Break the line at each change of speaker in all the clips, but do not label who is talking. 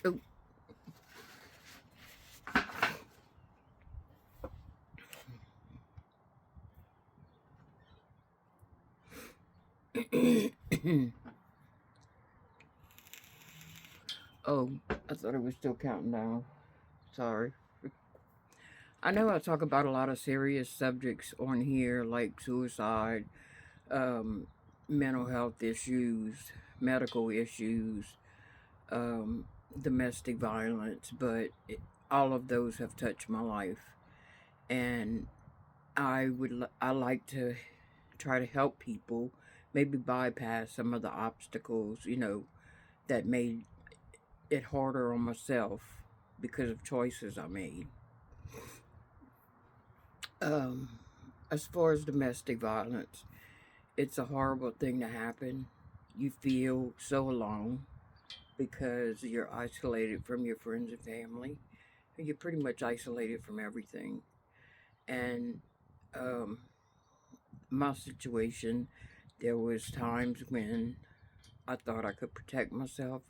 Oh. Oh, I thought it was still counting down. Sorry. I know I talk about a lot of serious subjects on here, like suicide, um, mental health issues, medical issues, um, domestic violence, but all of those have touched my life, and I like to try to help people, maybe bypass some of the obstacles, that made it harder on myself because of choices I made. Um, as far as domestic violence, it's a horrible thing to happen. You feel so alone because you're isolated from your friends and family. You're pretty much isolated from everything. And um, my situation, there was times when I thought I could protect myself,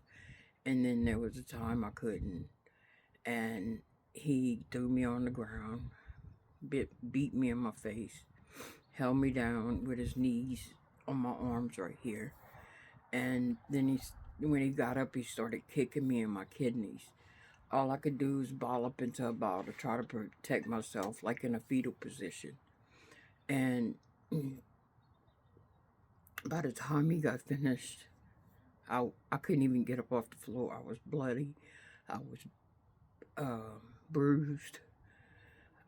and then there was a time I couldn't. And he threw me on the ground, beat me in my face, held me down with his knees on my arms right here. And then when he got up, he started kicking me in my kidneys. All I could do was ball up into a ball to try to protect myself, like in a fetal position. And by the time he got finished, I couldn't even get up off the floor. I was bloody. I was bruised.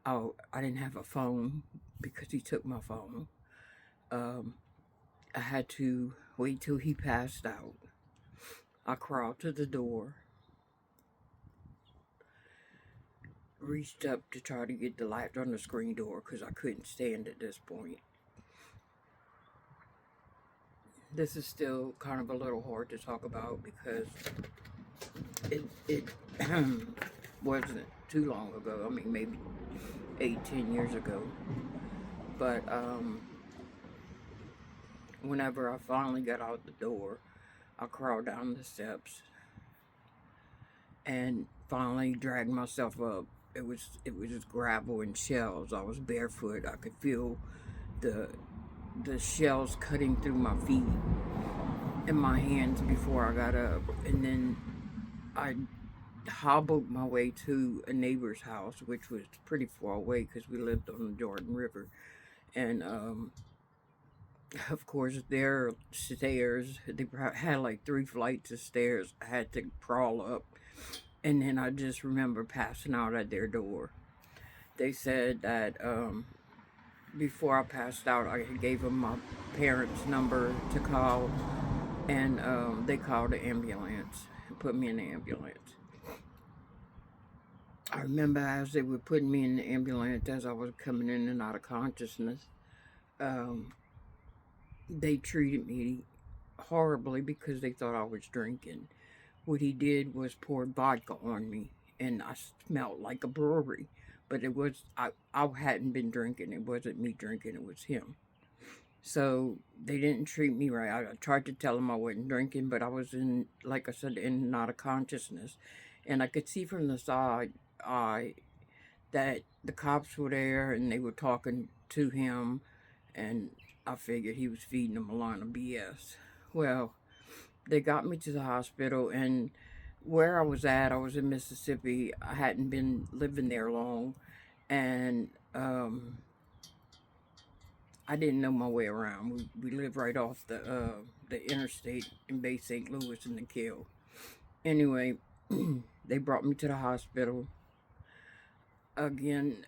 I didn't have a phone because he took my phone. Um, I had to wait till he passed out. I crawled to the door, reached up to try to get the latch on the screen door because I couldn't stand at this point. This is still kind of a little hard to talk about because it wasn't too long ago. I mean, maybe 8, 10 years ago. But whenever I finally got out the door, I crawled down the steps and finally dragged myself up. It was just gravel and shells. I was barefoot. I could feel the the shells cutting through my feet and my hands before I got up. And then I hobbled my way to a neighbor's house, which was pretty far away because we lived on the Jordan River. And of course, their stairs, they had like 3 flights of stairs. I had to crawl up. And then I just remember passing out at their door. They said that before I passed out, I gave them my parents' number to call, and they called the ambulance and put me in the ambulance. I remember as they were putting me in the ambulance, as I was coming in and out of consciousness, um, they treated me horribly because they thought I was drinking. What he did was pour vodka on me, and I smelled like a brewery. But I hadn't been drinking. It wasn't me drinking. It was him. So they didn't treat me right. I tried to tell them I wasn't drinking, but I was in, like I said, in and out of consciousness, and I could see from the side eye that the cops were there and they were talking to him, and I figured he was feeding them a line of BS. Well, they got me to the hospital, and where I was at, I was in Mississippi. I hadn't been living there long, and I didn't know my way around. We lived right off the interstate in Bay St. Louis in the Kill. Anyway, they brought me to the hospital. Again,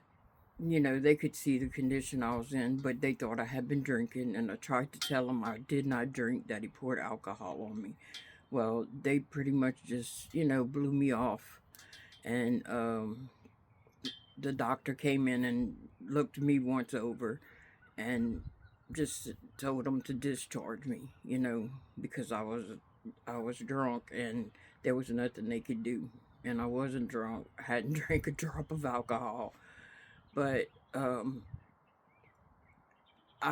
they could see the condition I was in, but they thought I had been drinking, and I tried to tell them I did not drink, that he poured alcohol on me. Well, they pretty much just, blew me off. And the doctor came in and looked me once over and just told them to discharge me, because I was drunk and there was nothing they could do. And I wasn't drunk. I hadn't drank a drop of alcohol. But I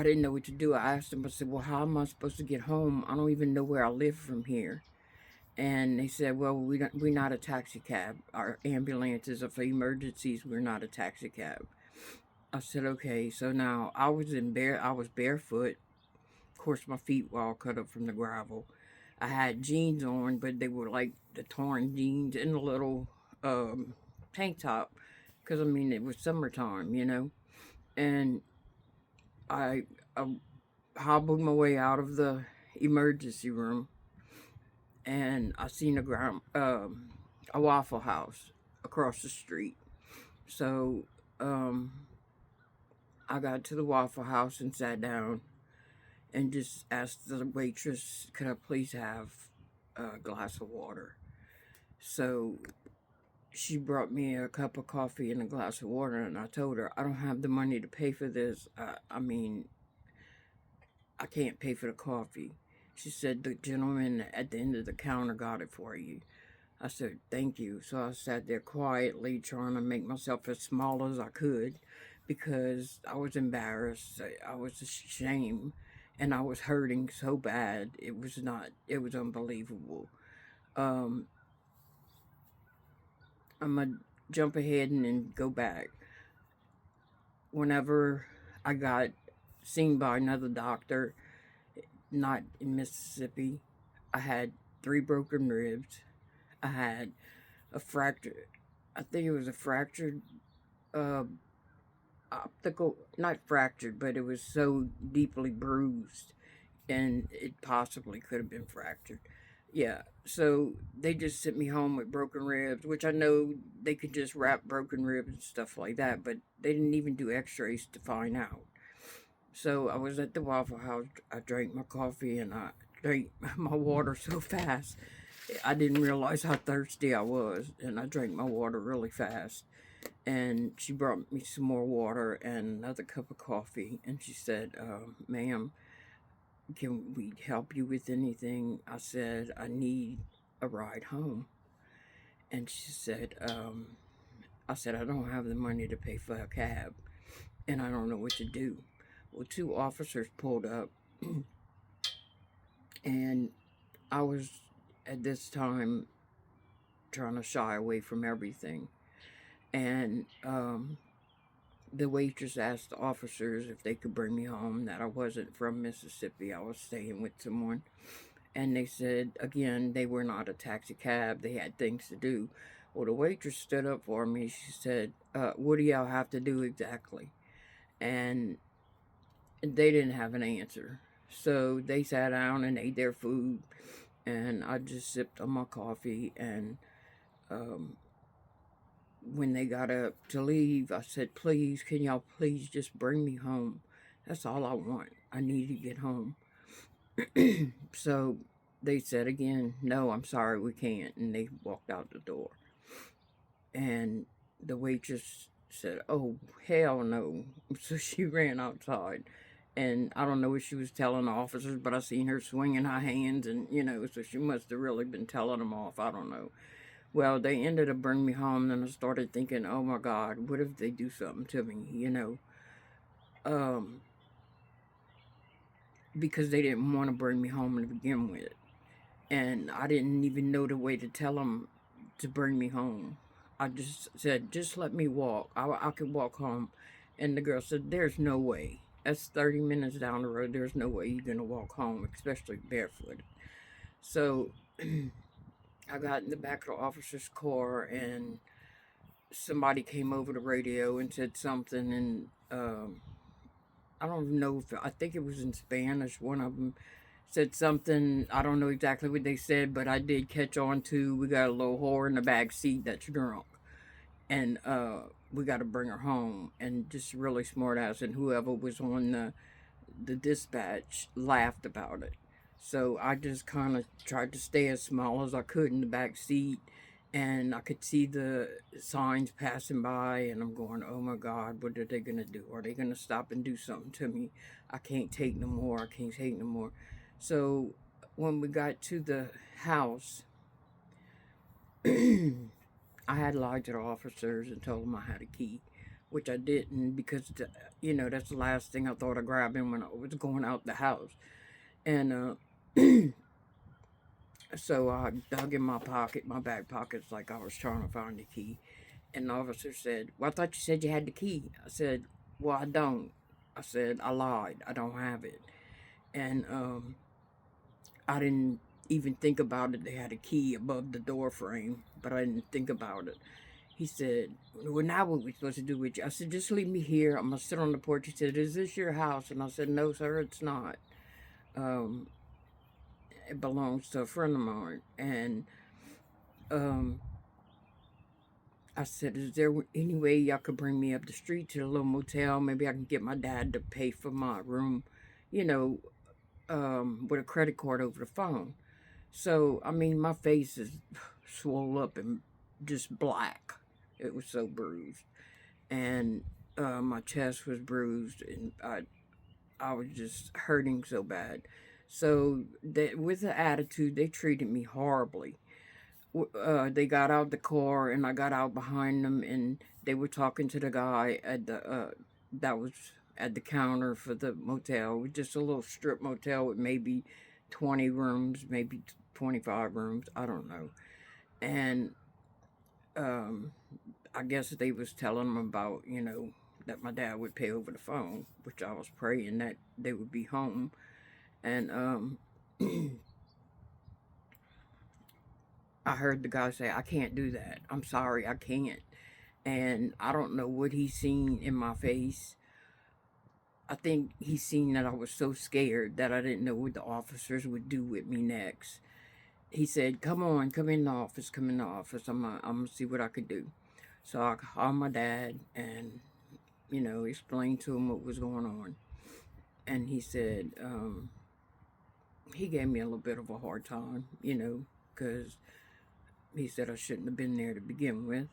didn't know what to do. I asked them, I said, well, how am I supposed to get home? I don't even know where I live from here. And they said, well, we're not a taxi cab. Our ambulances are for emergencies. We're not a taxi cab. I said, okay. So now I was barefoot. Of course, my feet were all cut up from the gravel. I had jeans on, but they were like the torn jeans and a little tank top. Because, I mean, it was summertime, you know. And I, I hobbled my way out of the emergency room, and I seen a Waffle House across the street. So um, I got to the Waffle House and sat down and just asked the waitress, "Could I please have a glass of water?" So she brought me a cup of coffee and a glass of water, and I told her, "I don't have the money to pay for this. I mean, I can't pay for the coffee." She said, "The gentleman at the end of the counter got it for you." I said, "Thank you." So I sat there quietly trying to make myself as small as I could because I was embarrassed. I was ashamed, and I was hurting so bad. It was unbelievable. Um, I'm going to jump ahead and then go back. Whenever I got seen by another doctor, not in Mississippi, I had 3 broken ribs. I had a fracture. I think it was a fractured uh, optical, not fractured, but it was so deeply bruised, and it possibly could have been fractured. Yeah, so they just sent me home with broken ribs, which I know they could just wrap broken ribs and stuff like that, but they didn't even do x-rays to find out. So I was at the Waffle House. I drank my coffee and I drank my water so fast. I didn't realize how thirsty I was, and I drank my water really fast. And she brought me some more water and another cup of coffee. And she said, "Ma'am, can we help you with anything?" I said, "I need a ride home." And she said, I said, "I don't have the money to pay for a cab, and I don't know what to do." Well, 2 officers pulled up, and I was at this time trying to shy away from everything. And the waitress asked the officers if they could bring me home, that I wasn't from Mississippi. I was staying with someone. And they said, again, they were not a taxi cab. They had things to do. Well, the waitress stood up for me. She said, "What do y'all have to do exactly?" And they didn't have an answer. So they sat down and ate their food. And I just sipped on my coffee. And um, when they got up to leave, I said, "Please, can y'all please just bring me home? That's all I want. I need to get home." So they said again, "No, I'm sorry, we can't." And they walked out the door. And the waitress said, "Oh, hell no." So she ran outside. And I don't know what she was telling the officers, but I seen her swinging her hands, and so she must have really been telling them off. I don't know. Well, they ended up bringing me home, and I started thinking, oh my God, what if they do something to me? Um, because they didn't want to bring me home to begin with. And I didn't even know the way to tell them to bring me home. I just said, "Just let me walk. I could walk home." And the girl said, "There's no way. That's 30 minutes down the road. There's no way you're going to walk home, especially barefoot." So I got in the back of the officer's car, and somebody came over the radio and said something. And I don't know if, I think it was in Spanish. One of them said something. I don't know exactly what they said, but I did catch on to, "We got a little whore in the back seat that's drunk, and we got to bring her home." And just really smart ass, and whoever was on the dispatch laughed about it. So I just kind of tried to stay as small as I could in the back seat, and I could see the signs passing by, and I'm going, "Oh my God, what are they gonna do? Are they gonna stop and do something to me? I can't take no more. I can't take no more." So when we got to the house, I had lied to the officers and told them I had a key, which I didn't, because that's the last thing I thought of grabbing when I was going out the house. And So I dug in my pocket, my back pockets, like I was trying to find the key. And the officer said, "Well, I thought you said you had the key." I said, "Well, I don't." I said, "I lied. I don't have it." And I didn't even think about it. They had a key above the door frame, but I didn't think about it. He said, "Well, now what we supposed to do with you?" I said, "Just leave me here. I'm gonna sit on the porch." He said, "Is this your house?" And I said, "No, sir, it's not. Um, it belongs to a friend of mine." And um, I said, "Is there any way y'all could bring me up the street to the little motel? Maybe I can get my dad to pay for my room, you know, with a credit card over the phone." So, I mean, my face is swole up and just black. It was so bruised. And my chest was bruised, and I was just hurting so bad. So, with the attitude, they treated me horribly. They got out the car, and I got out behind them, and they were talking to the guy at the that was at the counter for the motel. It was just a little strip motel with maybe 20 rooms, maybe 25 rooms. I don't know. And um, I guess they was telling them about, that my dad would pay over the phone, which I was praying that they would be home. And I heard the guy say, "I can't do that. I'm sorry, I can't." And I don't know what he seen in my face. I think he seen that I was so scared that I didn't know what the officers would do with me next. He said, "Come on, come in the office, come in the office. I'm gonna see what I could do." So I called my dad and, explained to him what was going on. And he said, he gave me a little bit of a hard time, because he said I shouldn't have been there to begin with.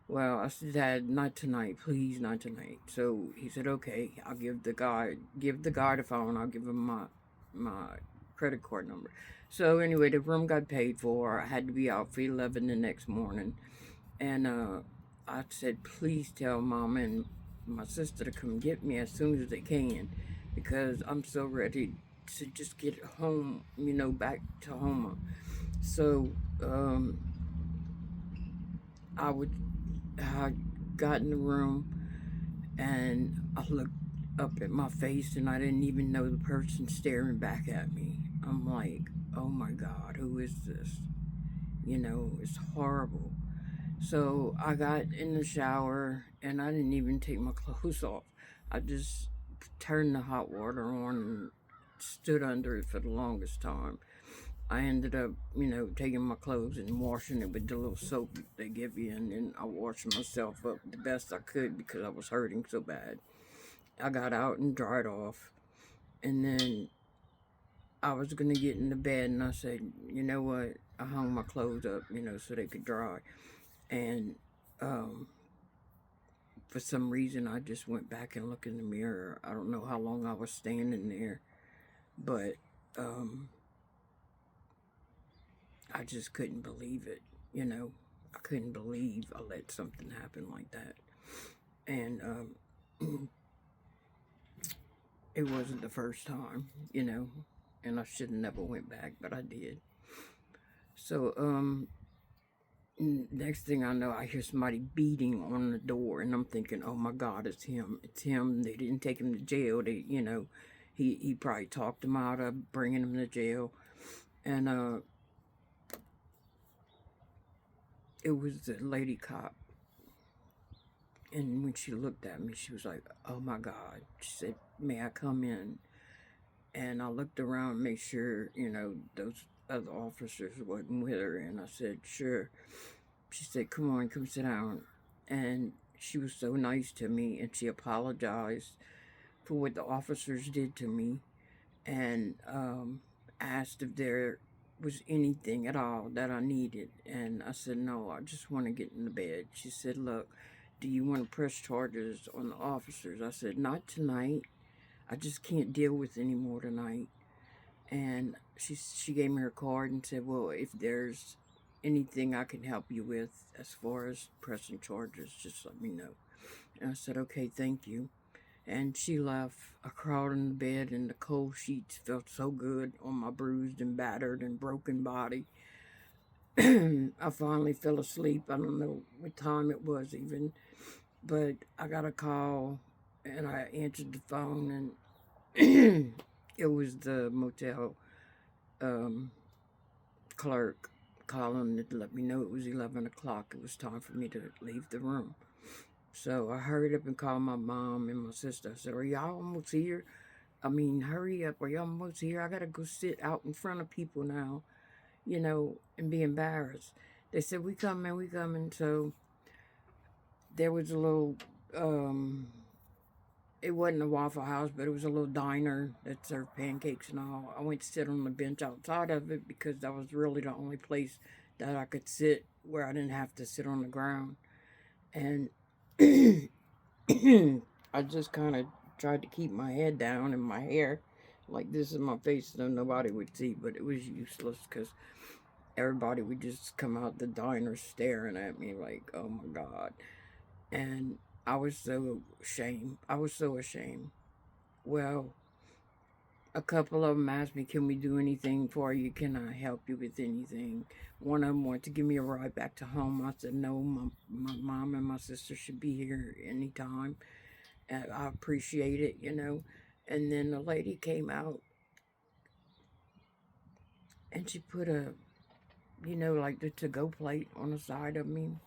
Well, I said, "Dad, not tonight, please, not tonight." So he said, "Okay, I'll give the guy the phone. I'll give him my credit card number." So anyway, the room got paid for. I had to be out for 11 the next morning, and I said, "Please tell Mom and my sister to come get me as soon as they can, because I'm so ready to just get home, back to Homa." So I would I got in the room, and I looked up at my face, and I didn't even know the person staring back at me. I'm like, "Oh my God, who is this?" It's horrible. So I got in the shower, and I didn't even take my clothes off. I just turned the hot water on and stood under it for the longest time. I ended up, taking my clothes and washing it with the little soap they give you, and then I washed myself up the best I could because I was hurting so bad. I got out and dried off, and then I was gonna get in the bed, and I said, "You know what?" I hung my clothes up, so they could dry, and um, for some reason, I just went back and looked in the mirror. I don't know how long I was standing there, but um, I just couldn't believe it. You know, I couldn't believe I let something happen like that, and it wasn't the first time. And I should have never went back, but I did. So next thing I know, I hear somebody beating on the door, and I'm thinking, "Oh my God, it's him! It's him!" They didn't take him to jail. He probably talked him out of bringing him to jail, and it was the lady cop. And when she looked at me, she was like, "Oh my God!" She said, "May I come in?" And I looked around, make sure those other officers wasn't with her, and I said, "Sure." She said, "Come on, come sit down." And she was so nice to me, and she apologized for what the officers did to me, and asked if there was anything at all that I needed. And I said, "No, I just want to get in the bed." She said, "Look, do you want to press charges on the officers?" I said, "Not tonight. I just can't deal with any more tonight." And she gave me her card and said, "Well, if there's anything I can help you with as far as pressing charges, just let me know." And I said, "Okay, thank you." And she left. I crawled in the bed, and the cold sheets felt so good on my bruised and battered and broken body. I finally fell asleep. I don't know what time it was even, but I got a call, and I answered the phone, and it was the motel um, clerk calling to let me know it was 11 o'clock. It was time for me to leave the room. So I hurried up and called my mom and my sister. I said, "Are y'all almost here? I mean, hurry up. Are y'all almost here? I got to go sit out in front of people now, and be embarrassed." They said, "We coming, we coming." So there was a little, it wasn't a Waffle House, but it was a little diner that served pancakes and all. I went to sit on the bench outside of it because that was really the only place that I could sit where I didn't have to sit on the ground. And I just kind of tried to keep my head down and my hair like this in my face so nobody would see, but it was useless because everybody would just come out the diner staring at me like, oh my God. And I was so ashamed. I was so ashamed. Well, a couple of them asked me, "Can we do anything for you? Can I help you with anything?" One of them wanted to give me a ride back to home. I said, "No, my mom and my sister should be here anytime. And I appreciate it. And then the lady came out and she put like the to go plate on the side of me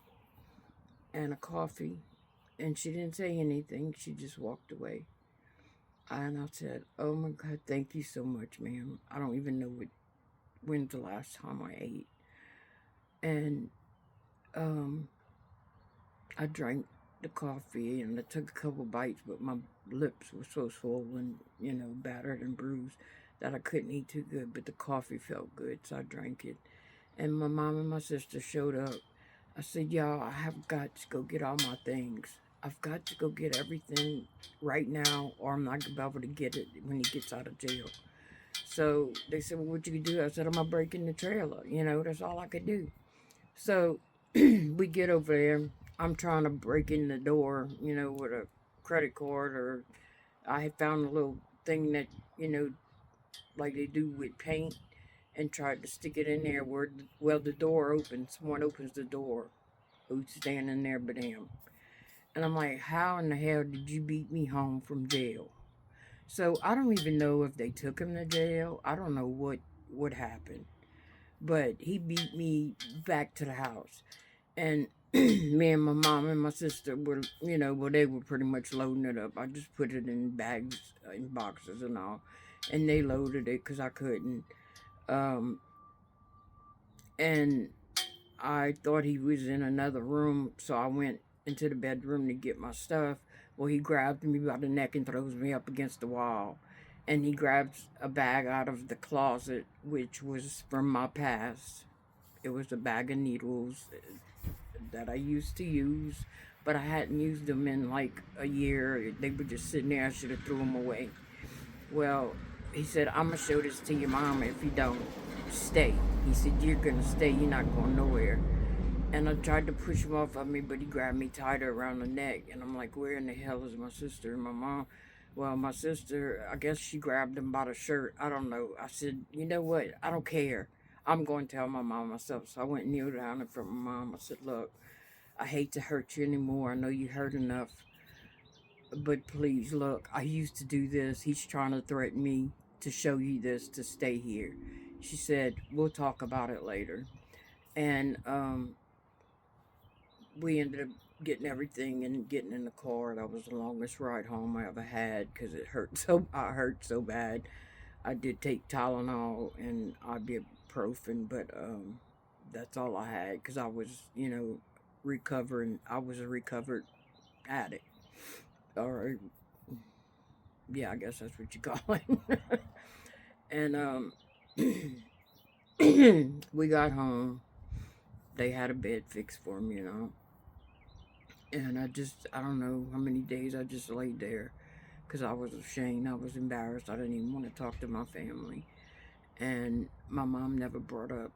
and a coffee. And she didn't say anything. She just walked away. And I said, "Oh my God, thank you so much, ma'am. I don't even know when's the last time I ate." And um, I drank the coffee and I took a couple bites, but my lips were so swollen, battered and bruised that I couldn't eat too good. But the coffee felt good, so I drank it. And my mom and my sister showed up. I said, "Y'all, I have got to go get all my things. I've got to go get everything right now, or I'm not going to be able to get it when he gets out of jail." So they said, "Well, what you can do?" I said, "I'm going to break in the trailer. That's all I could do." So we get over there. I'm trying to break in the door, with a credit card, or I had found a little thing that, like they do with paint, and tried to stick it in there well, the door opens. Someone opens the door. Who's standing there but him? And I'm like, "How in the hell did you beat me home from jail?" So I don't even know if they took him to jail. I don't know what happened. But he beat me back to the house. And me and my mom and my sister were, they were pretty much loading it up. I just put it in bags, in boxes and all. And they loaded it because I couldn't. Um, and I thought he was in another room, so I went into the bedroom to get my stuff. Well, he grabbed me by the neck and throws me up against the wall. And he grabs a bag out of the closet, which was from my past. It was a bag of needles that I used to use, but I hadn't used them in like a year. They were just sitting there. I should have threw them away. Well, he said, "I'm going to show this to your mama. If you don't, stay." He said, "You're going to stay. You're not going nowhere." And I tried to push him off of me, but he grabbed me tighter around the neck. And I'm like, "Where in the hell is my sister and my mom?" Well, my sister, I guess she grabbed him by the shirt. I don't know. I said, "You know what? I don't care. I'm going to tell my mom myself." So I went and kneeled down in front of my mom. I said, "Look, I hate to hurt you anymore. I know you hurt enough. But please, look, I used to do this. He's trying to threaten me to show you this to stay here." She said, "We'll talk about it later." And we ended up getting everything and getting in the car. That was the longest ride home I ever had because I hurt so bad. I did take Tylenol and ibuprofen, but that's all I had because I was, recovering. I was a recovered addict. Or, yeah, I guess that's what you call it. And we got home. They had a bed fixed for me. And I don't know how many days I just laid there because I was ashamed. I was embarrassed. I didn't even want to talk to my family. And my mom never brought up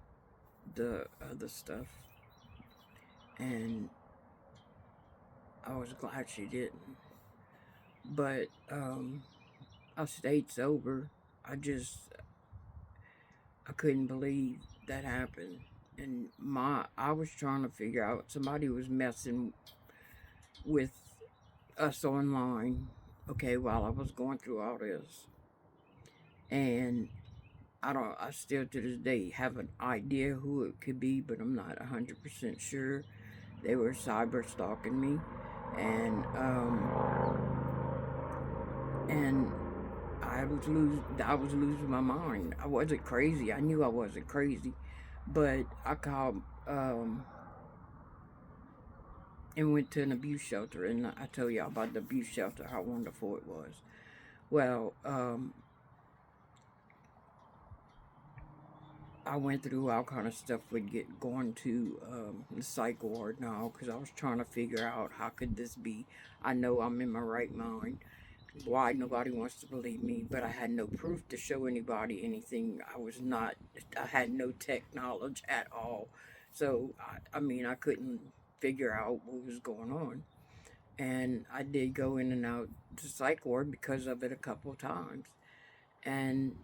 the other stuff. And I was glad she didn't. But I stayed sober. I couldn't believe that happened. And I was trying to figure out somebody was messing with us online, okay, while I was going through all this. And I still to this day have an idea who it could be, but I'm not 100% sure. They were cyber stalking me. And, and I was losing my mind. I wasn't crazy. I knew I wasn't crazy, but I called, and went to an abuse shelter, and I told y'all about the abuse shelter, how wonderful it was. Well, I went through all kind of stuff with going to the psych ward now, because I was trying to figure out how could this be. I know I'm in my right mind. Why nobody wants to believe me, but I had no proof to show anybody anything. I had no tech knowledge at all. So, I mean, I couldn't figure out what was going on. And I did go in and out to psych ward because of it a couple of times. And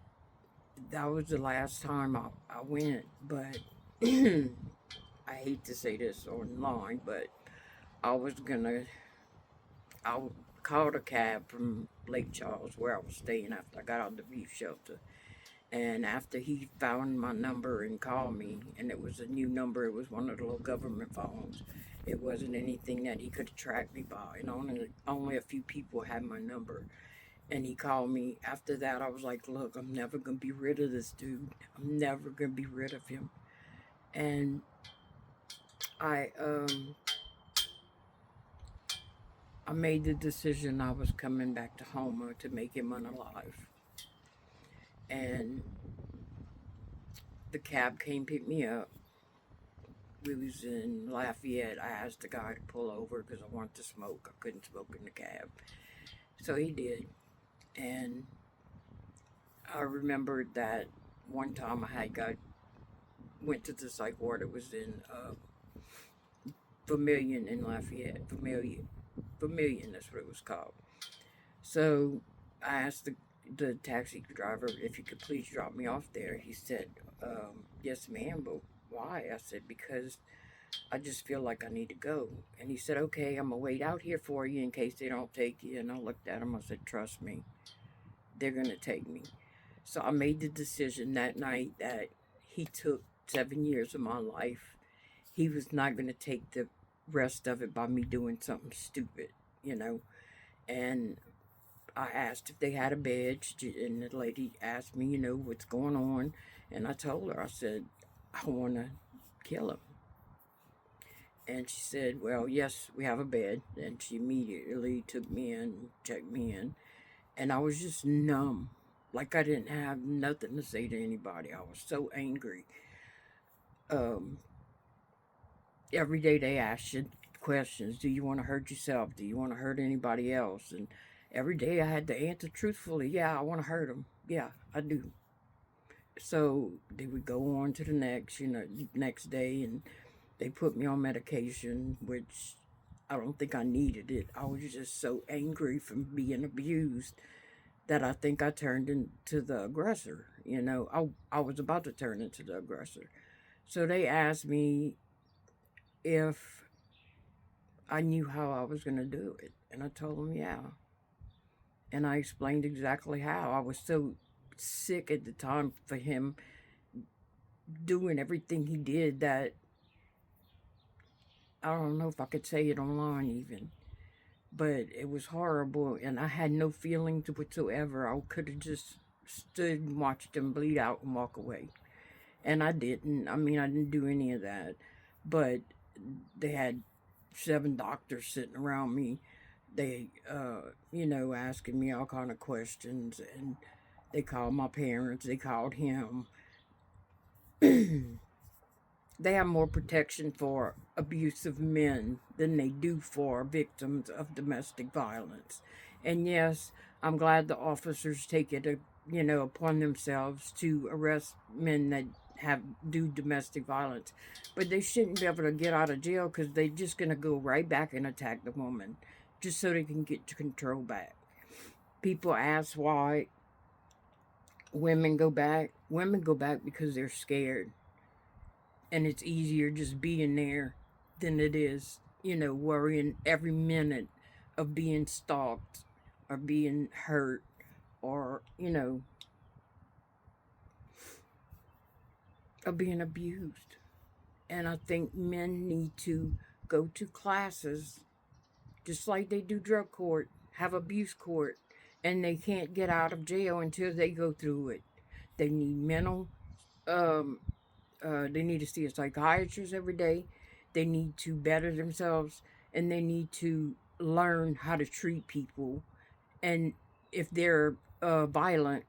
that was the last time I went, but I hate to say this online, but I was gonna, I called a cab from Lake Charles where I was staying after I got out of the beef shelter. And after he found my number and called me, and it was a new number, it was one of the little government phones. It wasn't anything that he could track me by, and only a few people had my number. And he called me. After that, I was like, "Look, I'm never gonna be rid of this dude. I'm never gonna be rid of him." And I um I made the decision I was coming back to Houma to make him unalive. And the cab came pick me up. We was in Lafayette. I asked the guy to pull over because I wanted to smoke. I couldn't smoke in the cab. So he did. And I remembered that one time went to the psych ward. It was in Vermilion in Lafayette. Vermilion, that's what it was called. So I asked the taxi driver if he could please drop me off there. He said, yes, ma'am, but why? I said, because I just feel like I need to go. And he said, okay, I'm going to wait out here for you in case they don't take you. And I looked at him, I said, trust me, they're going to take me. So I made the decision that night that he took 7 years of my life. He was not going to take the rest of it by me doing something stupid, you know. And I asked if they had a bed, and the lady asked me, what's going on. And I told her, I said, I want to kill him. And she said, well, yes, we have a bed. And she immediately took me in, checked me in. And I was just numb. Like I didn't have nothing to say to anybody. I was so angry. Um, every day they asked you questions. Do you want to hurt yourself? Do you want to hurt anybody else? And every day I had to answer truthfully. Yeah, I want to hurt them. Yeah, I do. So they would go on to the next day, and they put me on medication, which I don't think I needed it. I was just so angry from being abused that I think I turned into the aggressor. I was about to turn into the aggressor. So they asked me if I knew how I was going to do it. And I told them, yeah. And I explained exactly how. I was so sick at the time for him doing everything he did that I don't know if I could say it online even. But it was horrible, and I had no feelings whatsoever. I could have just stood and watched him bleed out and walk away. And I didn't. I mean, I didn't do any of that. But they had 7 doctors sitting around me. They, asking me all kind of questions, and they called my parents. They called him. They have more protection for abusive men than they do for victims of domestic violence. And yes, I'm glad the officers take it, upon themselves to arrest men that do domestic violence. But they shouldn't be able to get out of jail because they're just going to go right back and attack the woman just so they can get control back. People ask why women go back. Women go back because they're scared. And it's easier just being there than it is, worrying every minute of being stalked or being hurt or, of being abused. And I think men need to go to classes just like they do drug court, have abuse court, and they can't get out of jail until they go through it. They need um, they need to see a psychiatrist every day. They need to better themselves, and they need to learn how to treat people. And if they're violent,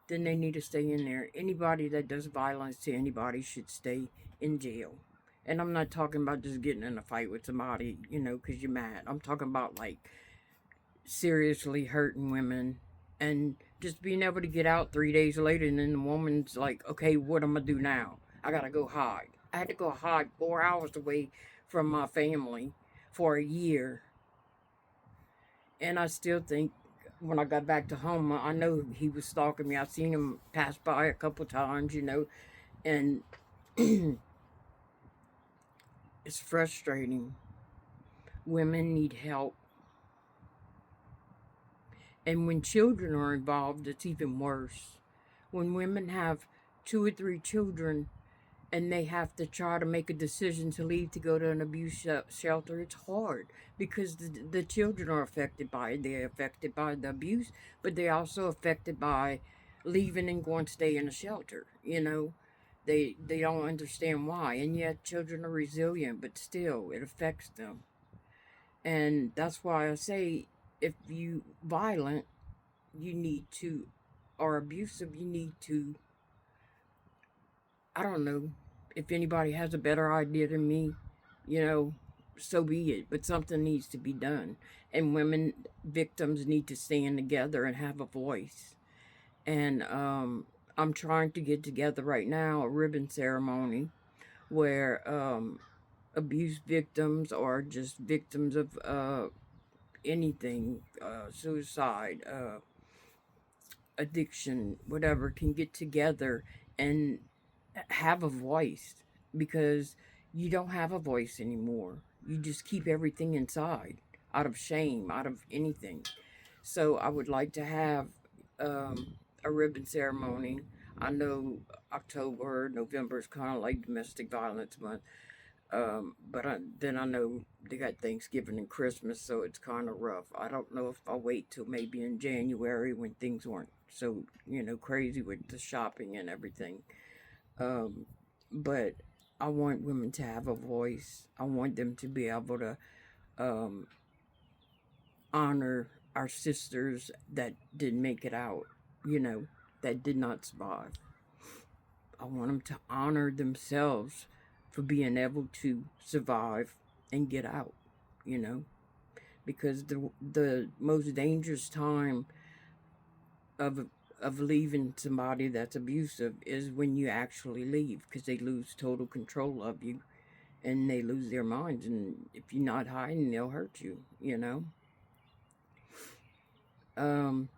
then they need to stay in there. Anybody that does violence to anybody should stay in jail. And I'm not talking about just getting in a fight with somebody, because you're mad. I'm talking about like seriously hurting women and just being able to get out 3 days later, and then the woman's like, okay, what am I do now? I gotta go hide. I had to go hide 4 hours away from my family for a year. And I still think when I got back to home, I know he was stalking me. I've seen him pass by a couple times, and it's frustrating. Women need help. And when children are involved, it's even worse. When women have 2 or 3 children and they have to try to make a decision to leave to go to an abuse shelter, it's hard because the children are affected by it. They're affected by the abuse, but they're also affected by leaving and going to stay in a shelter. They don't understand why, and yet children are resilient, but still it affects them. And that's why I say, if you violent, you need to, or abusive, you need to, I don't know, if anybody has a better idea than me, so be it. But something needs to be done. And women victims need to stand together and have a voice. And I'm trying to get together right now a ribbon ceremony where abuse victims or just victims of anything, suicide, addiction, whatever, can get together and have a voice, because you don't have a voice anymore. You just keep everything inside out of shame, out of anything. So I would like to have a ribbon ceremony. I know October, November is kind of like domestic violence month. But then I know they got Thanksgiving and Christmas, so it's kind of rough. I don't know if I'll wait till maybe in January when things weren't so, crazy with the shopping and everything. Um, but I want women to have a voice. I want them to be able to um, honor our sisters that didn't make it out, that did not survive. I want them to honor themselves for being able to survive and get out, you know, because the most dangerous time of of leaving somebody that's abusive is when you actually leave, because they lose total control of you and they lose their minds, and if you're not hiding, they'll hurt you. um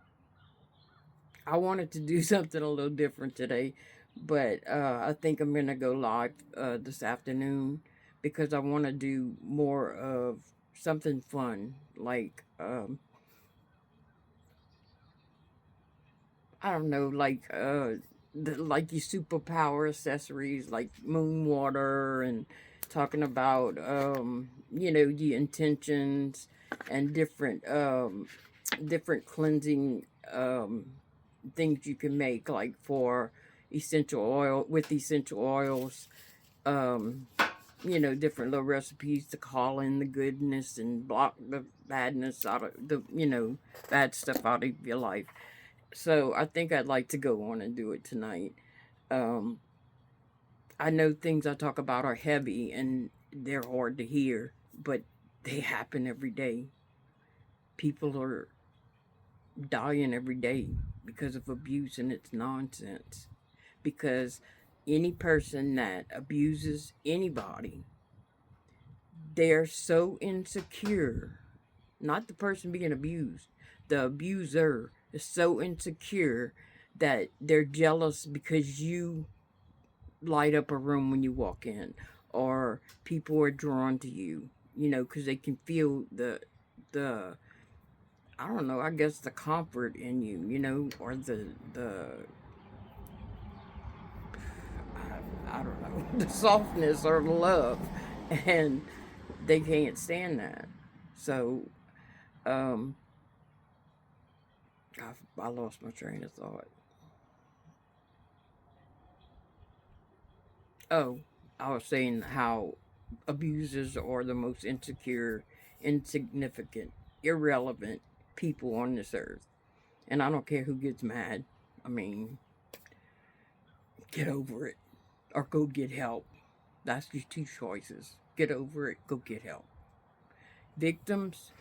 I wanted to do something a little different today, but I think I'm gonna go live this afternoon because I want to do more of something fun, like I don't know, like your superpower accessories, like moon water, and talking about the intentions and different cleansing things you can make, like for essential oils, um, different little recipes to call in the goodness and block the badness out of bad stuff out of your life. So I think I'd like to go on and do it tonight. Um, I know things I talk about are heavy and they're hard to hear, but they happen every day. People are dying every day because of abuse, and it's nonsense. Because any person that abuses anybody, they're so insecure, not the person being abused, the abuser is so insecure that they're jealous because you light up a room when you walk in, or people are drawn to you, you know, because they can feel the I don't know, I guess the comfort in you, you know, or the I don't know, the softness or the love, and they can't stand that. So, um, I lost my train of thought. Oh, I was saying how abusers are the most insecure, insignificant, irrelevant people on this earth. And I don't care who gets mad. I mean, get over it or go get help. That's your two choices. Get over it, go get help. Victims,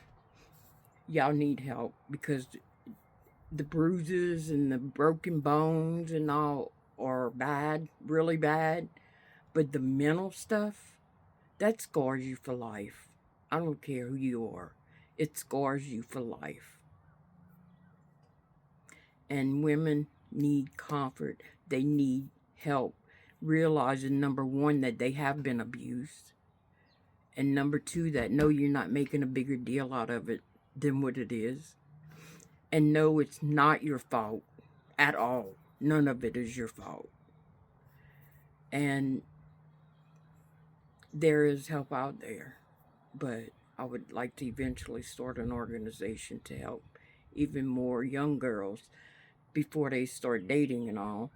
y'all need help because the bruises and the broken bones and all are bad, really bad. But the mental stuff, that scars you for life. I don't care who you are, it scars you for life. And women need comfort, they need help. Realizing number one, that they have been abused, and number two, that no, you're not making a bigger deal out of it than what it is. And no, it's not your fault at all. None of it is your fault. And there is help out there. But I would like to eventually start an organization to help even more young girls before they start dating and all.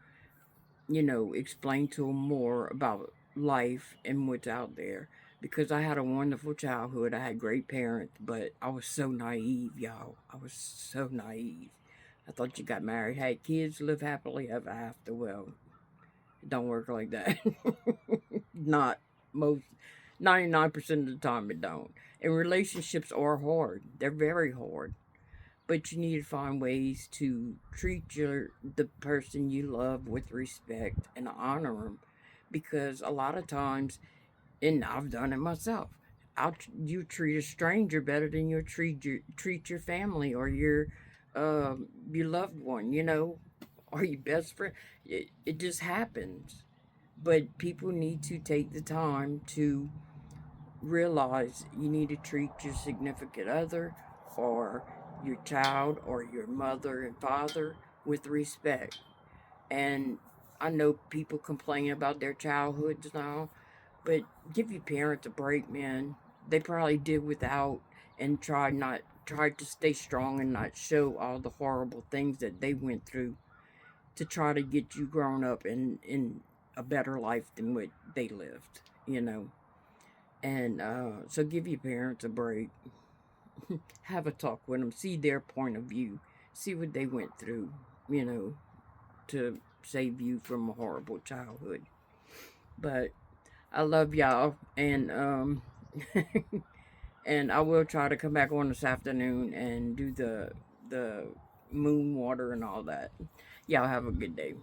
You know, explain to them more about life and what's out there. Because I had a wonderful childhood. I had great parents, but I was so naive, y'all. I was so naive. I thought you got married, had kids, live happily ever after. Well, it don't work like that. Not most 99% of the time it don't. And relationships are hard. They're very hard. But you need to find ways to treat the person you love with respect and honor them, because a lot of times, and I've done it myself, you treat a stranger better than you treat your family or your loved one, you know, or your best friend. It just happens. But people need to take the time to realize you need to treat your significant other or your child or your mother and father with respect. And I know people complain about their childhoods now, but give your parents a break, man. They probably did without and tried to stay strong and not show all the horrible things that they went through to try to get you grown up in a better life than what they lived, you know. And so give your parents a break. Have a talk with them. See their point of view. See what they went through, you know, to save you from a horrible childhood. But I love y'all. And and I will try to come back on this afternoon and do the moon water and all that. Y'all have a good day.